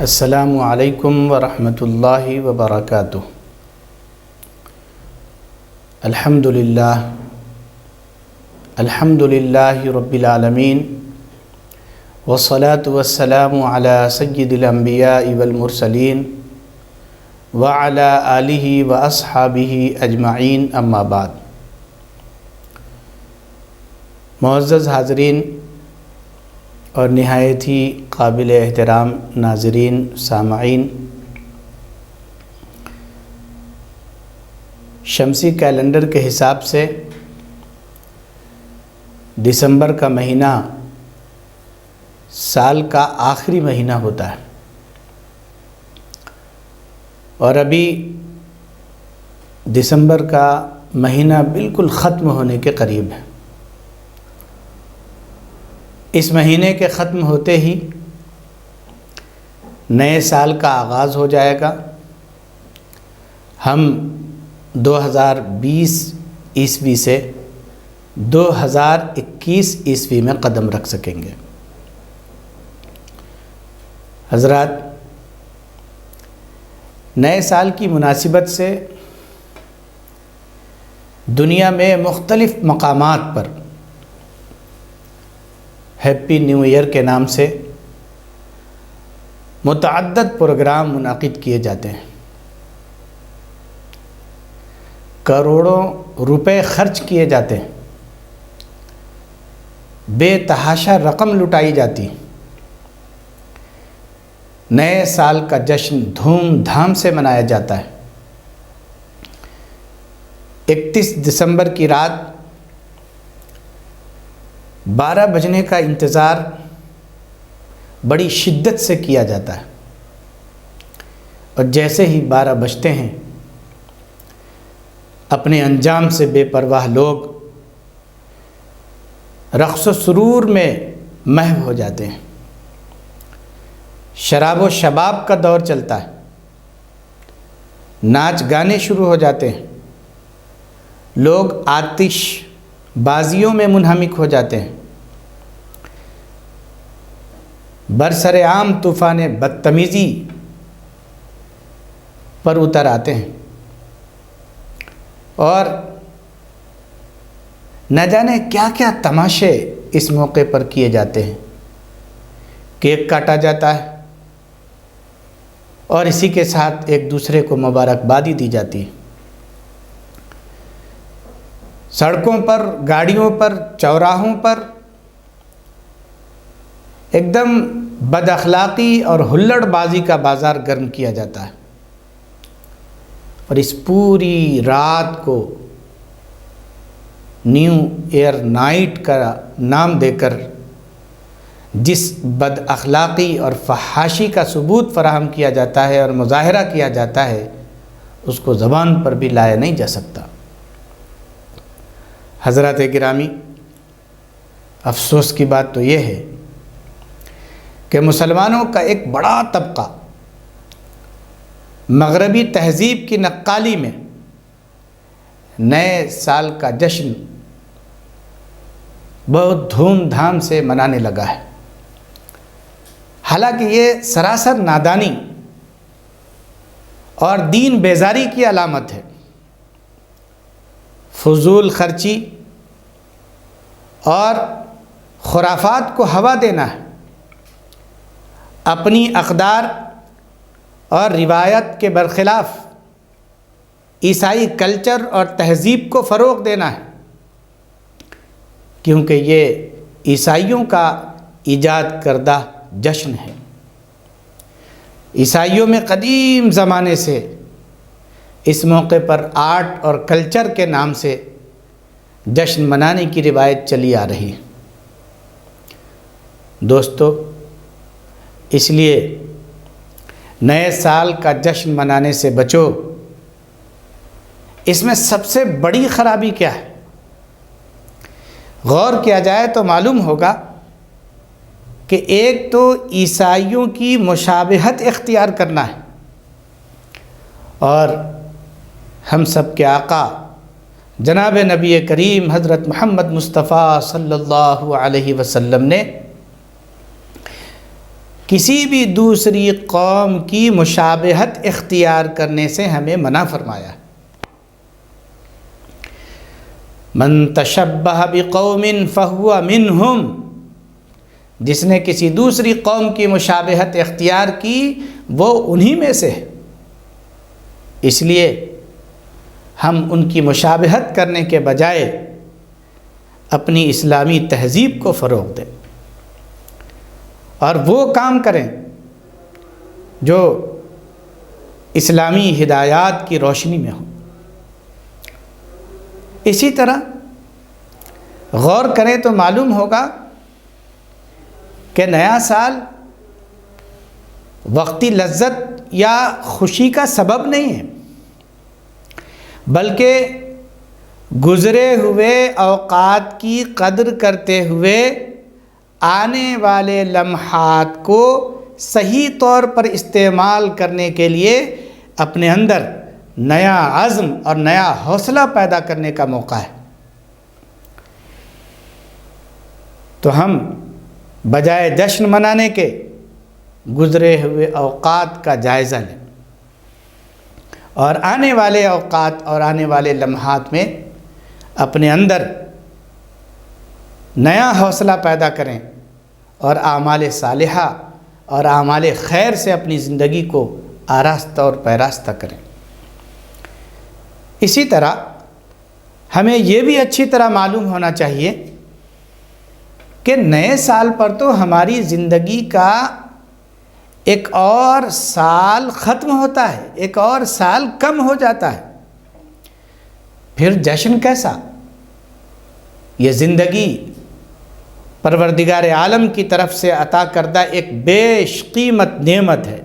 السلام علیکم ورحمۃ اللہ وبرکاتہ۔ الحمدللہ رب العالمین والصلاة والسلام علی سید الانبیاء والمرسلین وعلی آلہ واصحابہ اجمعین، اما بعد۔ معزز حاضرین اور نہایت ہی قابل احترام ناظرین سامعین، شمسی کیلنڈر کے حساب سے دسمبر کا مہینہ سال کا آخری مہینہ ہوتا ہے، اور ابھی دسمبر کا مہینہ بالکل ختم ہونے کے قریب ہے۔ اس مہینے کے ختم ہوتے ہی نئے سال کا آغاز ہو جائے گا۔ ہم 2020 عیسوی سے 2021 عیسوی میں قدم رکھ سکیں گے۔ حضرات، نئے سال کی مناسبت سے دنیا میں مختلف مقامات پر ہیپی نیو ایئر کے نام سے متعدد پروگرام منعقد کیے جاتے ہیں۔ کروڑوں روپے خرچ کیے جاتے ہیں، بے تحاشا رقم لٹائی جاتی ہے۔ نئے سال کا جشن دھوم دھام سے منایا جاتا ہے۔ 31 دسمبر کی رات 12 بجنے کا انتظار بڑی شدت سے کیا جاتا ہے، اور جیسے ہی 12 بجتے ہیں اپنے انجام سے بے پرواہ لوگ رقص و سرور میں محو ہو جاتے ہیں۔ شراب و شباب کا دور چلتا ہے، ناچ گانے شروع ہو جاتے ہیں، لوگ آتش بازیوں میں منہمک ہو جاتے ہیں، برسر عام طوفان بدتمیزی پر اتر آتے ہیں، اور نہ جانے کیا کیا تماشے اس موقع پر کیے جاتے ہیں۔ کیک کاٹا جاتا ہے، اور اسی کے ساتھ ایک دوسرے کو مبارکبادی دی جاتی ہے۔ سڑکوں پر، گاڑیوں پر، چوراہوں پر ایک دم بد اخلاقی اور ہلڑ بازی کا بازار گرم کیا جاتا ہے، اور اس پوری رات کو نیو ایئر نائٹ کا نام دے کر جس بد اخلاقی اور فحاشی کا ثبوت فراہم کیا جاتا ہے اور مظاہرہ کیا جاتا ہے، اس کو زبان پر بھی لایا نہیں جا سکتا۔ حضرات گرامی، افسوس کی بات تو یہ ہے کہ مسلمانوں کا ایک بڑا طبقہ مغربی تہذیب کی نقالی میں نئے سال کا جشن بہت دھوم دھام سے منانے لگا ہے۔ حالانکہ یہ سراسر نادانی اور دین بیزاری کی علامت ہے۔ فضول خرچی اور خرافات کو ہوا دینا ہے، اپنی اقدار اور روایت کے برخلاف عیسائی کلچر اور تہذیب کو فروغ دینا ہے، کیونکہ یہ عیسائیوں کا ایجاد کردہ جشن ہے۔ عیسائیوں میں قدیم زمانے سے اس موقع پر آرٹ اور کلچر کے نام سے جشن منانے کی روایت چلی آ رہی ہے۔ دوستو، اس لیے نئے سال کا جشن منانے سے بچو۔ اس میں سب سے بڑی خرابی کیا ہے؟ غور کیا جائے تو معلوم ہوگا کہ ایک تو عیسائیوں کی مشابہت اختیار کرنا ہے، اور ہم سب کے آقا جناب نبی کریم حضرت محمد مصطفیٰ صلی اللہ علیہ وسلم نے کسی بھی دوسری قوم کی مشابہت اختیار کرنے سے ہمیں منع فرمایا ہے۔ من تشبہ بقوم فہو منہم، جس نے کسی دوسری قوم کی مشابہت اختیار کی وہ انہی میں سے ہے۔ اس لیے ہم ان کی مشابہت کرنے کے بجائے اپنی اسلامی تہذیب کو فروغ دیں اور وہ کام کریں جو اسلامی ہدایات کی روشنی میں ہو۔ اسی طرح غور کریں تو معلوم ہوگا کہ نیا سال وقتی لذت یا خوشی کا سبب نہیں ہے، بلکہ گزرے ہوئے اوقات کی قدر کرتے ہوئے آنے والے لمحات کو صحیح طور پر استعمال کرنے کے لیے اپنے اندر نیا عزم اور نیا حوصلہ پیدا کرنے کا موقع ہے۔ تو ہم بجائے جشن منانے کے گزرے ہوئے اوقات کا جائزہ لیں اور آنے والے اوقات اور آنے والے لمحات میں اپنے اندر نیا حوصلہ پیدا کریں اور اعمال صالحہ اور اعمال خیر سے اپنی زندگی کو آراستہ اور پیراستہ کریں۔ اسی طرح ہمیں یہ بھی اچھی طرح معلوم ہونا چاہیے کہ نئے سال پر تو ہماری زندگی کا ایک اور سال ختم ہوتا ہے، ایک اور سال کم ہو جاتا ہے۔ پھر جشن کیسا؟ یہ زندگی پروردگار عالم کی طرف سے عطا کردہ ایک بیش قیمت نعمت ہے،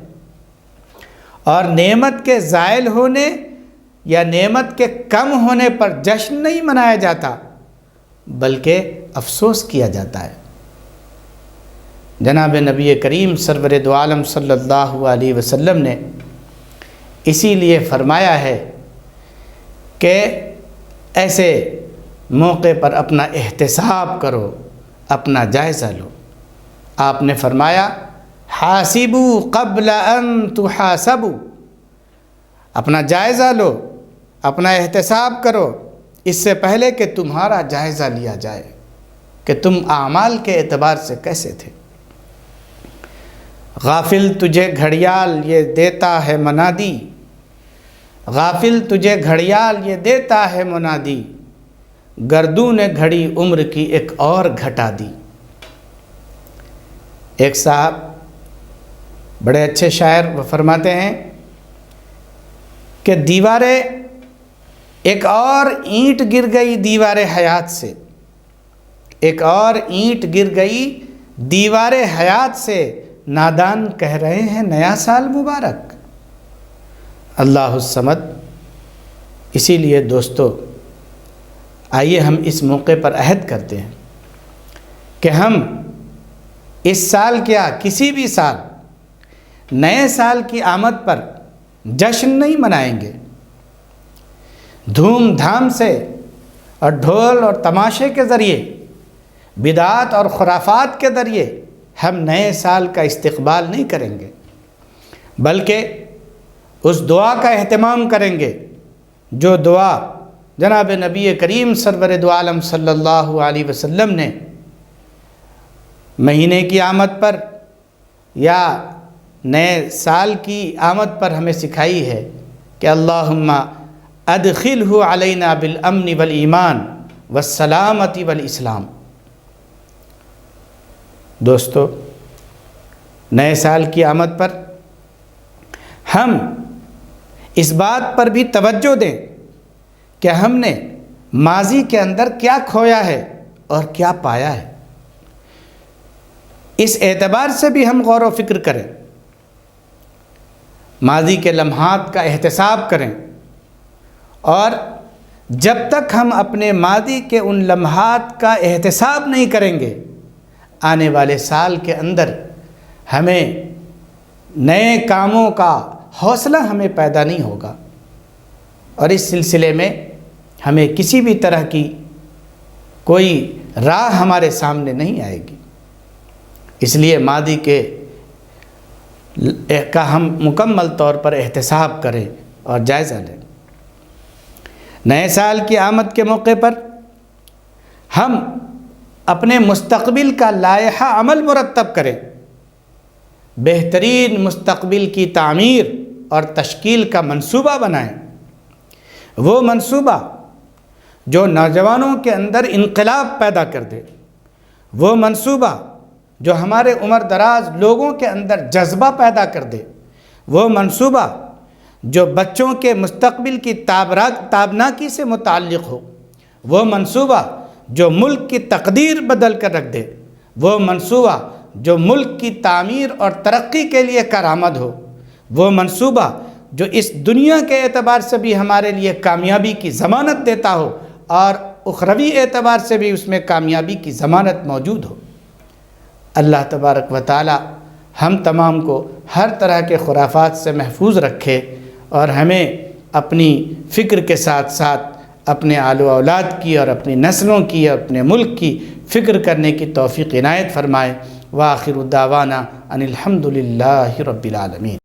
اور نعمت کے زائل ہونے یا نعمت کے کم ہونے پر جشن نہیں منایا جاتا بلکہ افسوس کیا جاتا ہے۔ جناب نبی کریم سرور دو عالم صلی اللہ علیہ وسلم نے اسی لیے فرمایا ہے کہ ایسے موقع پر اپنا احتساب کرو، اپنا جائزہ لو۔ آپ نے فرمایا حاسبوا قبل ان تحاسبوا، اپنا جائزہ لو، اپنا احتساب کرو اس سے پہلے کہ تمہارا جائزہ لیا جائے کہ تم اعمال کے اعتبار سے کیسے تھے۔ غافل تجھے گھڑیال یہ دیتا ہے منادی، غافل تجھے گھڑیال یہ دیتا ہے منادی، گردوں نے گھڑی عمر کی ایک اور گھٹا دی۔ ایک صاحب بڑے اچھے شاعر وہ فرماتے ہیں کہ دیواریں ایک اور اینٹ گر گئی دیوار حیات سے، ایک اور اینٹ گر گئی دیوار حیات سے، نادان کہہ رہے ہیں نیا سال مبارک۔ اللہ الصمد۔ اسی لیے دوستو آئیے ہم اس موقع پر عہد کرتے ہیں کہ ہم اس سال کیا کسی بھی سال نئے سال کی آمد پر جشن نہیں منائیں گے، دھوم دھام سے اور ڈھول اور تماشے کے ذریعے، بدعات اور خرافات کے ذریعے ہم نئے سال کا استقبال نہیں کریں گے، بلکہ اس دعا کا اہتمام کریں گے جو دعا جناب نبی کریم سرور دو عالم صلی اللہ علیہ وسلم نے مہینے کی آمد پر یا نئے سال کی آمد پر ہمیں سکھائی ہے کہ اللہم ادخلہ علینا بالامن والایمان والسلامتی والاسلام۔ دوستو نئے سال کی آمد پر ہم اس بات پر بھی توجہ دیں کہ ہم نے ماضی کے اندر کیا کھویا ہے اور کیا پایا ہے، اس اعتبار سے بھی ہم غور و فکر کریں، ماضی کے لمحات کا احتساب کریں، اور جب تک ہم اپنے ماضی کے ان لمحات کا احتساب نہیں کریں گے آنے والے سال کے اندر ہمیں نئے کاموں کا حوصلہ ہمیں پیدا نہیں ہوگا، اور اس سلسلے میں ہمیں کسی بھی طرح کی کوئی راہ ہمارے سامنے نہیں آئے گی۔ اس لیے ماضی کے کا ہم مکمل طور پر احتساب کریں اور جائزہ لیں۔ نئے سال کی آمد کے موقع پر ہم اپنے مستقبل کا لائحہ عمل مرتب کریں، بہترین مستقبل کی تعمیر اور تشکیل کا منصوبہ بنائیں، وہ منصوبہ جو نوجوانوں کے اندر انقلاب پیدا کر دے، وہ منصوبہ جو ہمارے عمر دراز لوگوں کے اندر جذبہ پیدا کر دے، وہ منصوبہ جو بچوں کے مستقبل کی تابناکی سے متعلق ہو، وہ منصوبہ جو ملک کی تقدیر بدل کر رکھ دے، وہ منصوبہ جو ملک کی تعمیر اور ترقی کے لیے کارآمد ہو، وہ منصوبہ جو اس دنیا کے اعتبار سے بھی ہمارے لیے کامیابی کی ضمانت دیتا ہو اور اخروی اعتبار سے بھی اس میں کامیابی کی ضمانت موجود ہو۔ اللہ تبارک و تعالی ہم تمام کو ہر طرح کے خرافات سے محفوظ رکھے اور ہمیں اپنی فکر کے ساتھ ساتھ اپنے آل و اولاد کی اور اپنی نسلوں کی اور اپنے ملک کی فکر کرنے کی توفیق عنایت فرمائے۔ وآخر دعوانا ان الحمد للہ رب العالمین۔